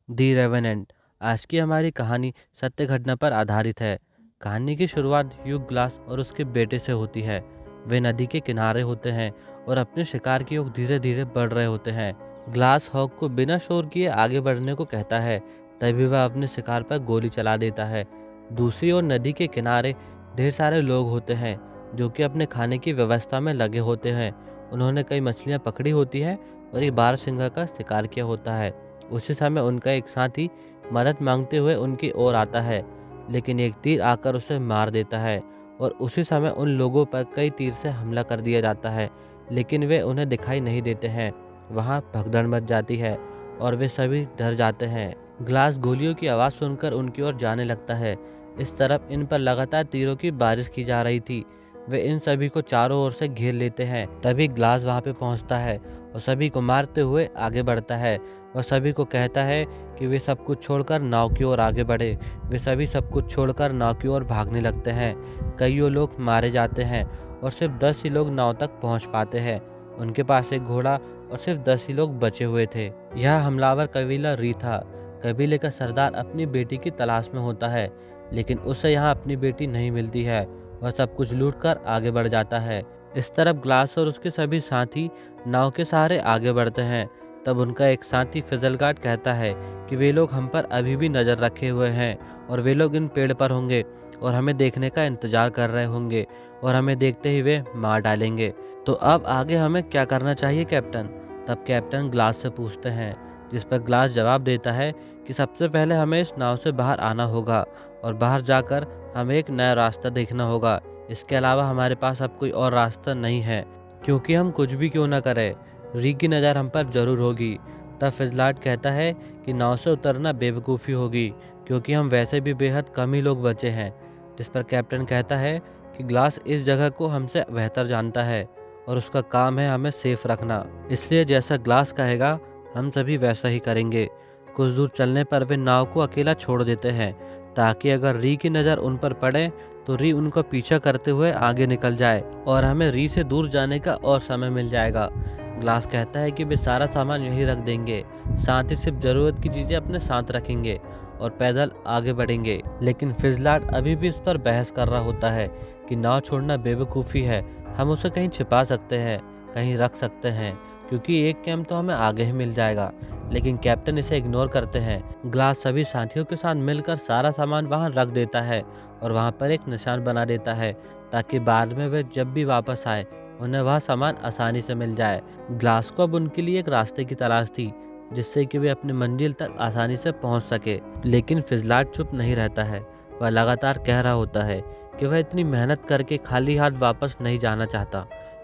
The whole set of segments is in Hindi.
दी रेवेनेंट। आज की हमारी कहानी सत्य घटना पर आधारित है। कहानी की शुरुआत ह्यू ग्लास और उसके बेटे से होती है। वे नदी के किनारे होते हैं और अपने शिकार की ओर धीरे धीरे बढ़ रहे होते हैं। ग्लास हॉक को बिना शोर किए आगे बढ़ने को कहता है, तभी वह अपने शिकार पर गोली चला देता है। दूसरी ओर नदी के किनारे ढेर सारे लोग होते हैं जो कि अपने खाने की व्यवस्था में लगे होते हैं। उन्होंने कई मछलियाँ पकड़ी होती हैं और एक बारहसिंगा का शिकार किया होता है। उसी समय उनका एक साथी मदद मांगते हुए उनकी ओर आता है, लेकिन एक तीर आकर उसे मार देता है और उसी समय उन लोगों पर कई तीर से हमला कर दिया जाता है, लेकिन वे उन्हें दिखाई नहीं देते हैं। वहाँ भगदड़ मच जाती है और वे सभी डर जाते हैं। ग्लास गोलियों की आवाज़ सुनकर उनकी ओर जाने लगता है। इस तरफ इन पर लगातार तीरों की बारिश की जा रही थी। वे इन सभी को चारों ओर से घेर लेते हैं। तभी ग्लास वहाँ पे पहुँचता है और सभी को मारते हुए आगे बढ़ता है। वह सभी को कहता है कि वे सब कुछ छोड़कर नाव की ओर आगे बढ़े। वे सभी सब कुछ छोड़कर नाव की ओर भागने लगते हैं। कईयों लोग मारे जाते हैं और सिर्फ 10 ही लोग नाव तक पहुंच पाते हैं। उनके पास एक घोड़ा और सिर्फ 10 ही लोग बचे हुए थे। यह हमलावर कबीला री था। कबीले का सरदार अपनी बेटी की तलाश में होता है, लेकिन उसे यहाँ अपनी बेटी नहीं मिलती है। वह सब कुछ लूट कर आगे बढ़ जाता है। इस तरफ ग्लास और उसके सभी साथी नाव के सहारे आगे बढ़ते हैं। तब उनका एक साथी फिजलगार्ड कहता है कि वे लोग हम पर अभी भी नज़र रखे हुए हैं और वे लोग इन पेड़ पर होंगे और हमें देखने का इंतजार कर रहे होंगे और हमें देखते ही वे मार डालेंगे। तो अब आगे हमें क्या करना चाहिए कैप्टन? तब कैप्टन ग्लास से पूछते हैं, जिस पर ग्लास जवाब देता है कि सबसे पहले हमें इस नाव से बाहर आना होगा और बाहर जाकर हमें एक नया रास्ता देखना होगा। इसके अलावा हमारे पास अब कोई और रास्ता नहीं है, क्योंकि हम कुछ भी क्यों ना करें, री की नज़र हम पर जरूर होगी। तब फिजलाट कहता है कि नाव से उतरना बेवकूफ़ी होगी, क्योंकि हम वैसे भी बेहद कम ही लोग बचे हैं। जिस पर कैप्टन कहता है कि ग्लास इस जगह को हमसे बेहतर जानता है और उसका काम है हमें सेफ रखना, इसलिए जैसा ग्लास कहेगा हम सभी वैसा ही करेंगे। कुछ दूर चलने पर वे नाव को अकेला छोड़ देते हैं, ताकि अगर री की नज़र उन पर पड़े तो री उनका पीछा करते हुए आगे निकल जाए और हमें री से दूर जाने का और समय मिल जाएगा। ग्लास कहता है कि वे सारा सामान यहीं रख देंगे, साथ ही सिर्फ ज़रूरत की चीज़ें अपने साथ रखेंगे और पैदल आगे बढ़ेंगे। लेकिन फिजलाट अभी भी इस पर बहस कर रहा होता है कि नाव छोड़ना बेवकूफ़ी है। हम उसे कहीं छिपा सकते हैं, कहीं रख सकते हैं, क्योंकि एक कैंप तो हमें आगे ही मिल जाएगा। लेकिन कैप्टन इसे इग्नोर करते हैं। ग्लास सभी साथियों के साथ मिलकर सारा सामान वहां रख देता है और वहां पर एक निशान बना देता है, ताकि बाद में वे जब भी वापस आए उन्हें वह सामान आसानी से मिल जाए। ग्लास को अब उनके लिए एक रास्ते की तलाश थी, जिससे कि वे अपनी मंजिल तक आसानी से पहुंच सके। लेकिन फिजलाट चुप नहीं रहता है। वह लगातार कह रहा होता है कि वह इतनी मेहनत करके खाली हाथ वापस नहीं जाना चाहता,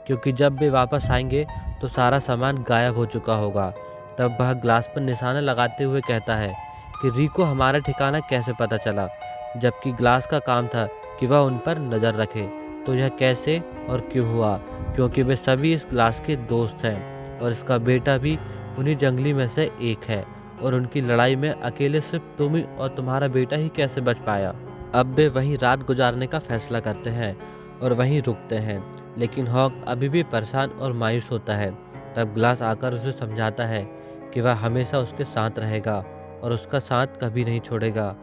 क्योंकि जब वे वापस आएंगे तो सारा सामान गायब हो चुका होगा। तब वह ग्लास पर निशाना लगाते हुए कहता है कि री को हमारा ठिकाना कैसे पता चला, जबकि ग्लास का काम था कि वह उन पर नज़र रखे। तो यह कैसे और क्यों हुआ? क्योंकि वे सभी इस ग्लास के दोस्त हैं और इसका बेटा भी उन्हीं जंगली में से एक है, और उनकी लड़ाई में अकेले सिर्फ तुम ही और तुम्हारा बेटा ही कैसे बच पाया। अब वे वहीं रात गुजारने का फैसला करते हैं और वहीं रुकते हैं, लेकिन हॉक अभी भी परेशान और मायूस होता है। तब ग्लास आकर उसे समझाता है कि वह हमेशा उसके साथ रहेगा और उसका साथ कभी नहीं छोड़ेगा।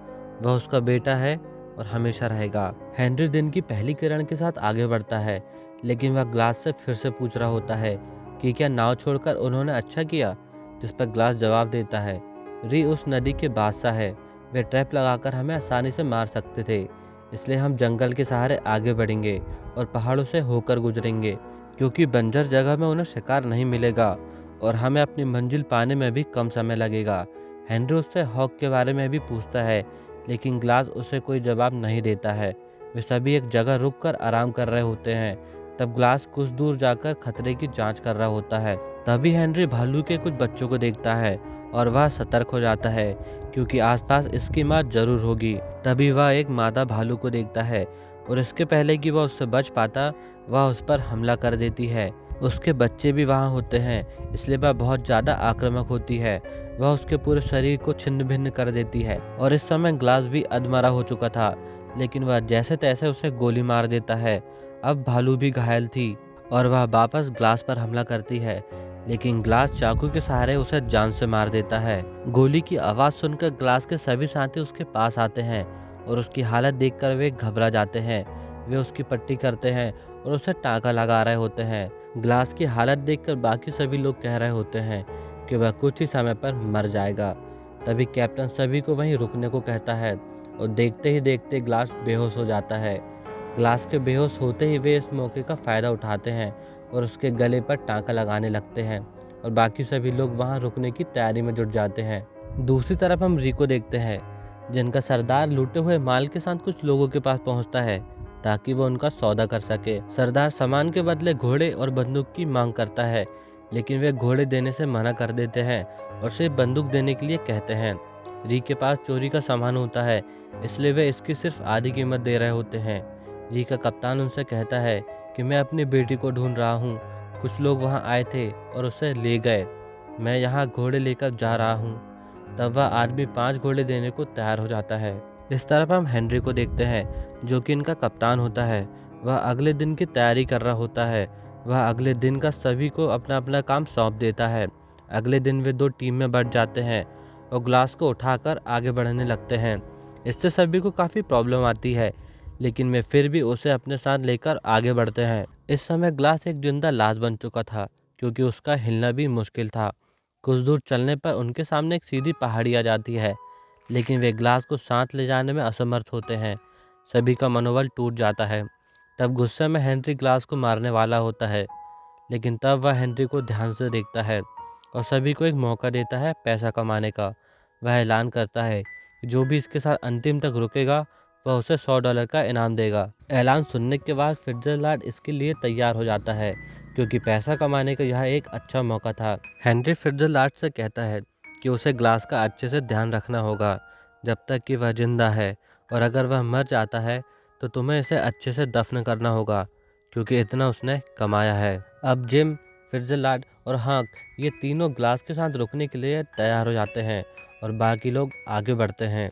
वह उसका बेटा है और हमेशा रहेगा। हेनरी दिन की पहली किरण के साथ आगे बढ़ता है, लेकिन वह ग्लास से फिर से पूछ रहा होता है कि क्या नाव छोड़कर उन्होंने अच्छा किया। जिस पर ग्लास जवाब देता है, री उस नदी के बादशाह है। वे ट्रैप लगाकर हमें आसानी से मार सकते थे, इसलिए हम जंगल के सहारे आगे बढ़ेंगे और पहाड़ों से होकर गुजरेंगे, क्योंकि बंजर जगह में उन्हें शिकार नहीं मिलेगा और हमें अपनी मंजिल पाने में भी कम समय लगेगा। हेनरी उससे हॉक के बारे में भी पूछता है, लेकिन ग्लास उसे कोई जवाब नहीं देता है। वे सभी एक जगह रुककर आराम कर रहे होते हैं। तब ग्लास कुछ दूर जाकर खतरे की जांच कर रहा होता है। तभी हेनरी भालू के कुछ बच्चों को देखता है और वह सतर्क हो जाता है, क्योंकि आसपास इसकी माँ जरूर होगी। तभी वह एक मादा भालू को देखता है और इसके पहले कि वह उससे बच पाता, वह उस पर हमला कर देती है। उसके बच्चे भी वहाँ होते हैं, इसलिए वह बहुत ज़्यादा आक्रामक होती है। वह उसके पूरे शरीर को छिन्न भिन्न कर देती है और इस समय ग्लास भी अधमरा हो चुका था, लेकिन वह जैसे तैसे उसे गोली मार देता है। अब भालू भी घायल थी और वह वापस ग्लास पर हमला करती है, लेकिन ग्लास चाकू के सहारे उसे जान से मार देता है। गोली की आवाज़ सुनकर ग्लास के सभी साथी उसके पास आते हैं और उसकी हालत देखकर वे घबरा जाते हैं। वे उसकी पट्टी करते हैं और उसे टाँका लगा रहे होते हैं। ग्लास की हालत देखकर बाकी सभी लोग कह रहे होते हैं कि वह कुछ ही समय पर मर जाएगा। तभी कैप्टन सभी को वहीं रुकने को कहता है और देखते ही देखते ग्लास बेहोश हो जाता है। ग्लास के बेहोश होते ही वे इस मौके का फ़ायदा उठाते हैं और उसके गले पर टाँका लगाने लगते हैं और बाकी सभी लोग वहाँ रुकने की तैयारी में जुट जाते हैं। दूसरी तरफ हम रिको देखते हैं, जिनका सरदार लूटे हुए माल के साथ कुछ लोगों के पास पहुँचता है ताकि वो उनका सौदा कर सके। सरदार सामान के बदले घोड़े और बंदूक की मांग करता है, लेकिन वे घोड़े देने से मना कर देते हैं और सिर्फ बंदूक देने के लिए कहते हैं। री के पास चोरी का सामान होता है, इसलिए वे इसकी सिर्फ आधी कीमत दे रहे होते हैं। री का कप्तान उनसे कहता है कि मैं अपनी बेटी को ढूंढ रहा हूँ, कुछ लोग वहाँ आए थे और उसे ले गए, मैं यहाँ घोड़े लेकर जा रहा हूँ। तब वह आदमी 5 घोड़े देने को तैयार हो जाता है। इस तरफ हम हेनरी को देखते हैं, जो कि इनका कप्तान होता है। वह अगले दिन की तैयारी कर रहा होता है। वह अगले दिन का सभी को अपना अपना काम सौंप देता है। अगले दिन वे 2 टीम में बंट जाते हैं और ग्लास को उठाकर आगे बढ़ने लगते हैं। इससे सभी को काफ़ी प्रॉब्लम आती है, लेकिन वे फिर भी उसे अपने साथ लेकर आगे बढ़ते हैं। इस समय ग्लास एक जिंदा लाश बन चुका था, क्योंकि उसका हिलना भी मुश्किल था। कुछ दूर चलने पर उनके सामने एक सीधी पहाड़ी आ जाती है, लेकिन वे ग्लास को साथ ले जाने में असमर्थ होते हैं। सभी का मनोबल टूट जाता है। तब गुस्से में हेनरी ग्लास को मारने वाला होता है, लेकिन तब वह हेनरी को ध्यान से देखता है और सभी को एक मौका देता है पैसा कमाने का। वह ऐलान करता है कि जो भी इसके साथ अंतिम तक रुकेगा वह उसे $100 का इनाम देगा। ऐलान सुनने के बाद फिट्जरलैंड इसके लिए तैयार हो जाता है, क्योंकि पैसा कमाने का यह एक अच्छा मौका था। हेनरी फिट्जरलैंड से कहता है कि उसे ग्लास का अच्छे से ध्यान रखना होगा जब तक कि वह जिंदा है, और अगर वह मर जाता है तो तुम्हें इसे अच्छे से दफन करना होगा, क्योंकि इतना उसने कमाया है। अब जिम, फिट्जरलैंड और हक ये तीनों ग्लास के साथ रुकने के लिए तैयार हो जाते हैं और बाकी लोग आगे बढ़ते हैं।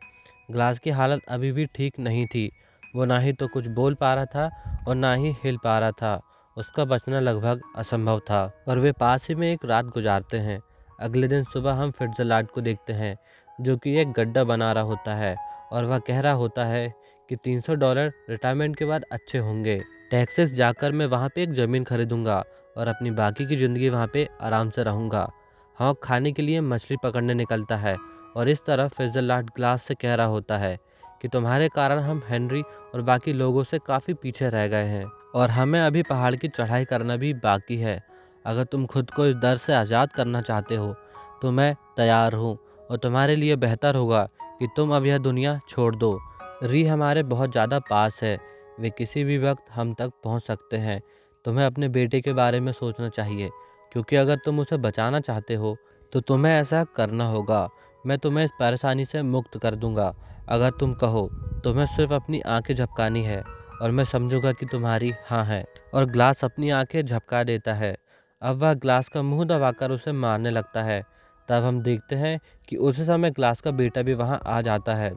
ग्लास की हालत अभी भी ठीक नहीं थी। वो ना ही तो कुछ बोल पा रहा था और ना ही हिल पा रहा था। उसका बचना लगभग असंभव था और वे पास ही में एक रात गुजारते हैं। अगले दिन सुबह हम फिट्जरलैंड को देखते हैं, जो कि एक गड्ढा बना रहा होता है और वह कह रहा होता है कि $300 रिटायरमेंट के बाद अच्छे होंगे। टेक्सास जाकर मैं वहाँ पे एक ज़मीन खरीदूंगा और अपनी बाकी की ज़िंदगी वहाँ पे आराम से रहूँगा। हॉक खाने के लिए मछली पकड़ने निकलता है और इस तरफ फिट्जरलैंड ग्लास से कह रहा होता है कि तुम्हारे कारण हम हेनरी और बाकी लोगों से काफ़ी पीछे रह गए हैं और हमें अभी पहाड़ की चढ़ाई करना भी बाकी है। अगर तुम खुद को इस डर से आज़ाद करना चाहते हो तो मैं तैयार हूँ, और तुम्हारे लिए बेहतर होगा कि तुम अब यह दुनिया छोड़ दो। री हमारे बहुत ज़्यादा पास है, वे किसी भी वक्त हम तक पहुँच सकते हैं। तुम्हें अपने बेटे के बारे में सोचना चाहिए, क्योंकि अगर तुम उसे बचाना चाहते हो तो तुम्हें ऐसा करना होगा। मैं तुम्हें इस परेशानी से मुक्त कर दूंगा। अगर तुम कहो तुम्हें सिर्फ अपनी आंखें झपकानी है और मैं समझूंगा कि तुम्हारी हाँ है। और ग्लास अपनी आंखें झपका देता है। अब वह ग्लास का मुंह दबाकर उसे मारने लगता है। तब हम देखते हैं कि उसी समय ग्लास का बेटा भी वहाँ आ जाता है।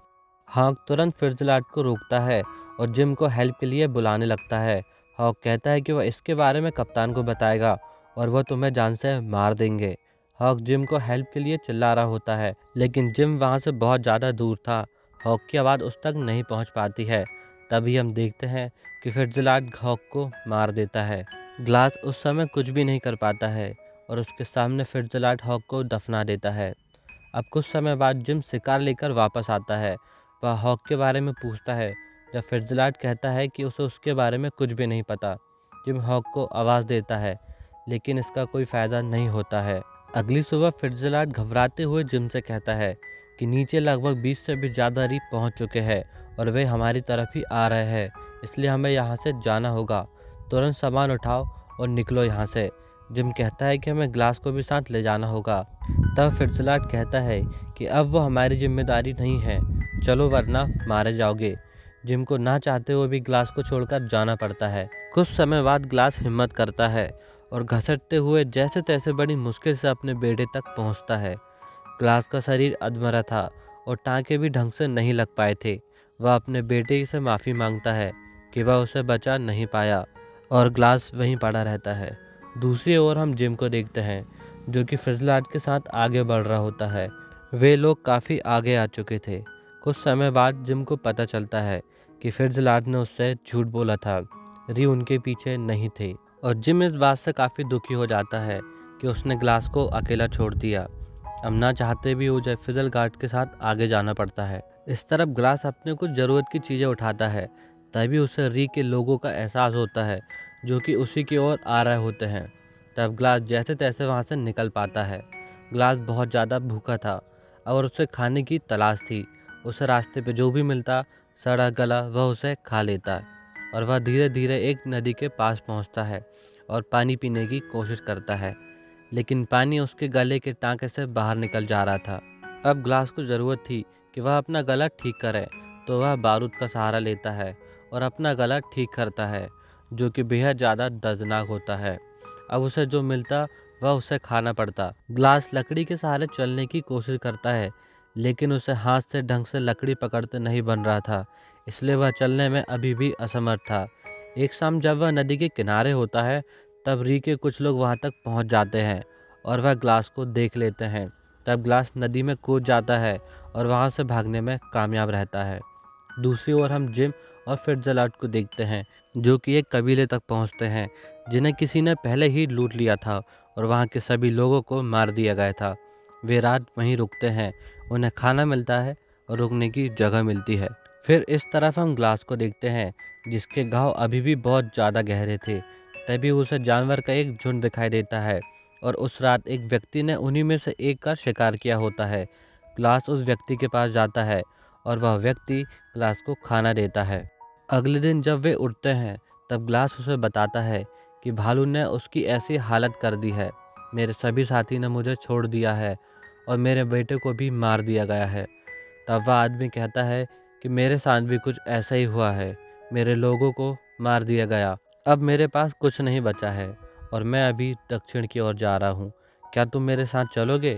हॉक तुरंत फिट्जरलैंड को रोकता है और जिम को हेल्प के लिए बुलाने लगता है। हॉक कहता है कि वह इसके बारे में कप्तान को बताएगा और वह तुम्हें जान से मार देंगे। हॉक जिम को हेल्प के लिए चिल्ला रहा होता है, लेकिन जिम वहाँ से बहुत ज़्यादा दूर था। हॉक की आवाज़ उस तक नहीं पहुँच पाती है। तभी हम देखते हैं कि फिट्जरलैंड हॉक को मार देता है। ग्लास उस समय कुछ भी नहीं कर पाता है और उसके सामने फिट्जरलैंड हॉक को दफना देता है। अब कुछ समय बाद जिम शिकार लेकर वापस आता है। वह हॉक के बारे में पूछता है, जब फिट्जरलैंड कहता है कि उसे उसके बारे में कुछ भी नहीं पता। जिम हॉक को आवाज़ देता है, लेकिन इसका कोई फ़ायदा नहीं होता है। अगली सुबह फिट्जरलैंड घबराते हुए जिम से कहता है कि नीचे लगभग 20 से भी ज़्यादा रीफ पहुंच चुके हैं और वे हमारी तरफ ही आ रहे हैं, इसलिए हमें यहाँ से जाना होगा। तुरंत सामान उठाओ और निकलो यहाँ से। जिम कहता है कि हमें ग्लास को भी साथ ले जाना होगा। तब फिट्जरलैंड कहता है कि अब वो हमारी जिम्मेदारी नहीं है, चलो वरना मारे जाओगे। जिम को ना चाहते हुए भी ग्लास को छोड़कर जाना पड़ता है। कुछ समय बाद ग्लास हिम्मत करता है और घसटते हुए जैसे तैसे बड़ी मुश्किल से अपने बेटे तक पहुंचता है। ग्लास का शरीर अधमरा था और टाँके भी ढंग से नहीं लग पाए थे। वह अपने बेटे से माफ़ी मांगता है कि वह उसे बचा नहीं पाया और ग्लास वहीं पड़ा रहता है। दूसरी ओर हम जिम को देखते हैं, जो कि फिजलाट के साथ आगे बढ़ रहा होता है। वे लोग काफ़ी आगे आ चुके थे। कुछ समय बाद जिम को पता चलता है कि फिजलाट ने उससे झूठ बोला था। री उनके पीछे नहीं थे और जिम इस बात से काफ़ी दुखी हो जाता है कि उसने ग्लास को अकेला छोड़ दिया। अब ना चाहते भी उसे फिजलगार्ड के साथ आगे जाना पड़ता है। इस तरफ ग्लास अपने कुछ ज़रूरत की चीज़ें उठाता है, तभी उसे री के लोगों का एहसास होता है जो कि उसी की ओर आ रहे होते हैं। तब ग्लास जैसे तैसे वहाँ से निकल पाता है। ग्लास बहुत ज़्यादा भूखा था और उसे खाने की तलाश थी। उसे रास्ते पे जो भी मिलता, सड़ा गला, वह उसे खा लेता और वह धीरे धीरे एक नदी के पास पहुँचता है और पानी पीने की कोशिश करता है, लेकिन पानी उसके गले के टाँके से बाहर निकल जा रहा था। अब ग्लास को ज़रूरत थी कि वह अपना गला ठीक करे, तो वह बारूद का सहारा लेता है और अपना गला ठीक करता है, जो कि बेहद ज़्यादा दर्दनाक होता है। अब उसे जो मिलता वह उसे खाना पड़ता। ग्लास लकड़ी के सहारे चलने की कोशिश करता है, लेकिन उसे हाथ से ढंग से लकड़ी पकड़ते नहीं बन रहा था, इसलिए वह चलने में अभी भी असमर्थ था। एक शाम जब वह नदी के किनारे होता है, तब री के कुछ लोग वहाँ तक पहुँच जाते हैं और वह ग्लास को देख लेते हैं। तब ग्लास नदी में कूद जाता है और वहाँ से भागने में कामयाब रहता है। दूसरी ओर हम जिम और फिट्जलाट को देखते हैं, जो कि एक कबीले तक पहुँचते हैं जिन्हें किसी ने पहले ही लूट लिया था और वहाँ के सभी लोगों को मार दिया गया था। वे रात वहीं रुकते हैं, उन्हें खाना मिलता है और रुकने की जगह मिलती है। फिर इस तरफ हम ग्लास को देखते हैं, जिसके घाव अभी भी बहुत ज़्यादा गहरे थे। तभी उसे जानवर का एक झुंड दिखाई देता है और उस रात एक व्यक्ति ने उन्हीं में से एक का शिकार किया होता है। ग्लास उस व्यक्ति के पास जाता है और वह व्यक्ति ग्लास को खाना देता है। अगले दिन जब वे उठते हैं, तब ग्लास उसे बताता है कि भालू ने उसकी ऐसी हालत कर दी है, मेरे सभी साथी ने मुझे छोड़ दिया है और मेरे बेटे को भी मार दिया गया है। तब वह आदमी कहता है कि मेरे साथ भी कुछ ऐसा ही हुआ है, मेरे लोगों को मार दिया गया। अब मेरे पास कुछ नहीं बचा है और मैं अभी दक्षिण की ओर जा रहा हूँ, क्या तुम मेरे साथ चलोगे?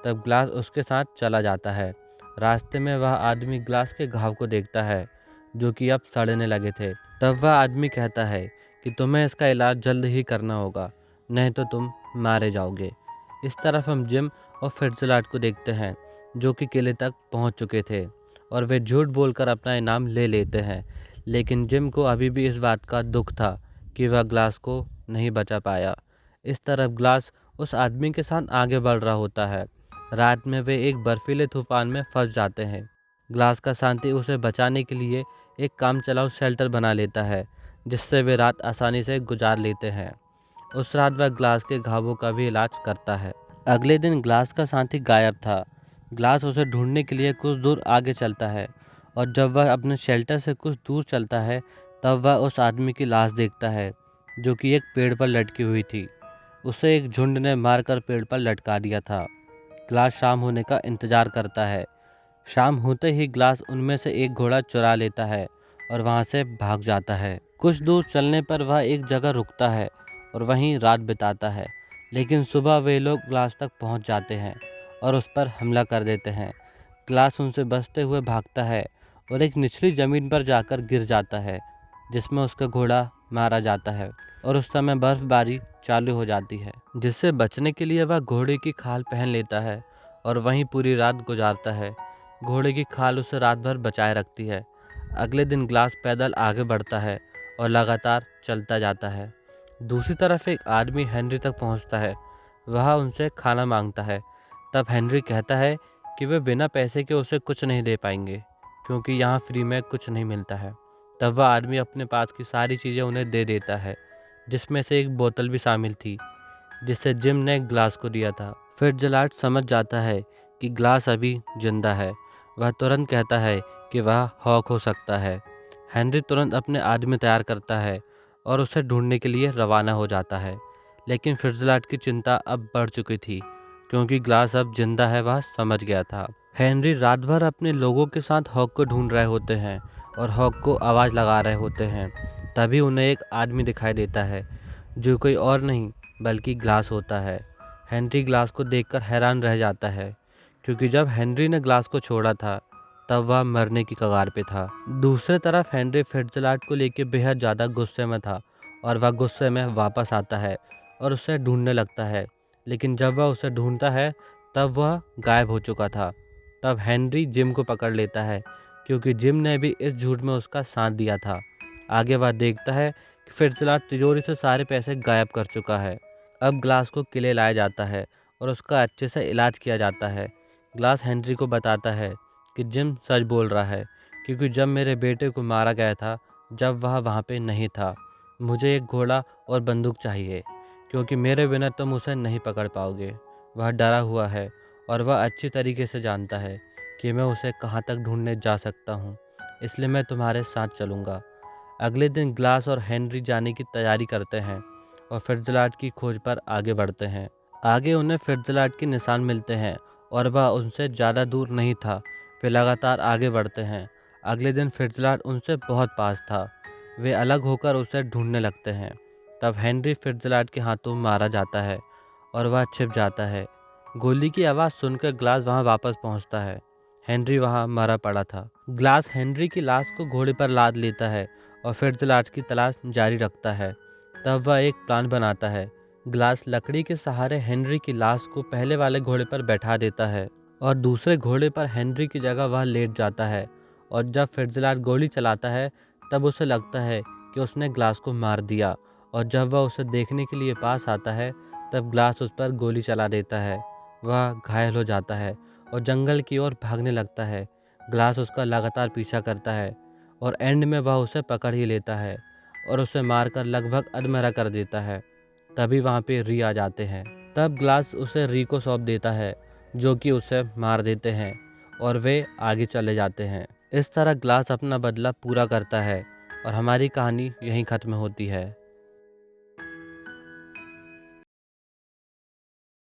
तब ग्लास उसके साथ चला जाता है। रास्ते में वह आदमी ग्लास के घाव को देखता है, जो कि अब सड़ने लगे थे। तब वह आदमी कहता है कि तुम्हें इसका इलाज जल्द ही करना होगा, नहीं तो तुम मारे जाओगे। इस तरफ हम जिम और फिट्जलाट को देखते हैं, जो कि किले तक पहुंच चुके थे और वे झूठ बोलकर अपना इनाम ले लेते हैं। लेकिन जिम को अभी भी इस बात का दुख था कि वह ग्लास को नहीं बचा पाया। इस तरफ ग्लास उस आदमी के साथ आगे बढ़ रहा होता है। रात में वे एक बर्फीले तूफान में फंस जाते हैं। ग्लास का शांति उसे बचाने के लिए एक काम चलाऊ शेल्टर बना लेता है, जिससे वे रात आसानी से गुजार लेते हैं। उस रात वह ग्लास के घावों का भी इलाज करता है। अगले दिन ग्लास का साथी गायब था। ग्लास उसे ढूंढने के लिए कुछ दूर आगे चलता है और जब वह अपने शेल्टर से कुछ दूर चलता है, तब वह उस आदमी की लाश देखता है, जो कि एक पेड़ पर लटकी हुई थी। उसे एक झुंड ने मारकर पेड़ पर लटका दिया था। ग्लास शाम होने का इंतजार करता है। शाम होते ही ग्लास उनमें से एक घोड़ा चुरा लेता है और वहां से भाग जाता है। कुछ दूर चलने पर वह एक जगह रुकता है और वहीं रात बिताता है, लेकिन सुबह वे लोग ग्लास तक पहुंच जाते हैं और उस पर हमला कर देते हैं। ग्लास उनसे बचते हुए भागता है और एक निचली ज़मीन पर जाकर गिर जाता है, जिसमें उसका घोड़ा मारा जाता है और उस समय बर्फबारी चालू हो जाती है, जिससे बचने के लिए वह घोड़े की खाल पहन लेता है और वहीं पूरी रात गुजारता है। घोड़े की खाल उसे रात भर बचाए रखती है। अगले दिन ग्लास पैदल आगे बढ़ता है और लगातार चलता जाता है। दूसरी तरफ एक आदमी हेनरी तक पहुंचता है। वह उनसे खाना मांगता है। तब हेनरी कहता है कि वे बिना पैसे के उसे कुछ नहीं दे पाएंगे, क्योंकि यहाँ फ्री में कुछ नहीं मिलता है। तब वह आदमी अपने पास की सारी चीज़ें उन्हें दे देता है, जिसमें से एक बोतल भी शामिल थी, जिसे जिम ने ग्लास को दिया था। फिर जलाट समझ जाता है कि ग्लास अभी जिंदा है। वह तुरंत कहता है कि वह हॉक हो सकता है। हेनरी तुरंत अपने आदमी तैयार करता है और उसे ढूंढने के लिए रवाना हो जाता है। लेकिन फिट्जलाट की चिंता अब बढ़ चुकी थी, क्योंकि ग्लास अब जिंदा है वह समझ गया था। हेनरी रात भर अपने लोगों के साथ हॉक को ढूंढ रहे होते हैं और हॉक को आवाज़ लगा रहे होते हैं। तभी उन्हें एक आदमी दिखाई देता है, जो कोई और नहीं बल्कि ग्लास होता है। हेनरी ग्लास को देखकर हैरान रह जाता है, क्योंकि जब हेनरी ने ग्लास को छोड़ा था, तब वह मरने की कगार पे था। दूसरी तरफ हेनरी फिट्जलाट को लेकर बेहद ज़्यादा गुस्से में था और वह गुस्से में वापस आता है और उसे ढूंढने लगता है। लेकिन जब वह उसे ढूंढता है तब वह गायब हो चुका था। तब हेनरी जिम को पकड़ लेता है क्योंकि जिम ने भी इस झूठ में उसका साथ दिया था। आगे वह देखता है कि फिट्जलाट तिजोरी से सारे पैसे गायब कर चुका है। अब ग्लास को किले लाया जाता है और उसका अच्छे से इलाज किया जाता है। ग्लास हेनरी को बताता है कि जिम सच बोल रहा है क्योंकि जब मेरे बेटे को मारा गया था जब वह वहाँ पे नहीं था। मुझे एक घोड़ा और बंदूक चाहिए क्योंकि मेरे बिना तुम उसे नहीं पकड़ पाओगे। वह डरा हुआ है और वह अच्छी तरीके से जानता है कि मैं उसे कहाँ तक ढूंढने जा सकता हूँ, इसलिए मैं तुम्हारे साथ चलूँगा। अगले दिन ग्लास और हेनरी जाने की तैयारी करते हैं और फिट्जलाट की खोज पर आगे बढ़ते हैं। आगे उन्हें फिट्जलाट के निशान मिलते हैं और वह उनसे ज़्यादा दूर नहीं था। वे लगातार आगे बढ़ते हैं। अगले दिन फिट्जलाट उनसे बहुत पास था। वे अलग होकर उसे ढूंढने लगते हैं। तब हेनरी फिट्जलाट के हाथों मारा जाता है और वह छिप जाता है। गोली की आवाज़ सुनकर ग्लास वहां वापस पहुंचता है। हेनरी वहां मरा पड़ा था। ग्लास हेनरी की लाश को घोड़े पर लाद लेता है और फिट्जलाट की तलाश जारी रखता है। तब वह एक प्लान बनाता है। ग्लास लकड़ी के सहारे हेनरी की लाश को पहले वाले घोड़े पर बैठा देता है और दूसरे घोड़े पर हेनरी की जगह वह लेट जाता है। और जब फिट्जलाट गोली चलाता है तब उसे लगता है कि उसने ग्लास को मार दिया और जब वह उसे देखने के लिए पास आता है तब ग्लास उस पर गोली चला देता है। वह घायल हो जाता है और जंगल की ओर भागने लगता है। ग्लास उसका लगातार पीछा करता है और एंड में वह उसे पकड़ ही लेता है और उसे मारकर लगभग अधमरा कर देता है। तभी वहाँ पे री आ जाते हैं। तब ग्लास उसे री को सौंप देता है जो कि उसे मार देते हैं और वे आगे चले जाते हैं। इस तरह ग्लास अपना बदला पूरा करता है और हमारी कहानी यहीं ख़त्म होती है।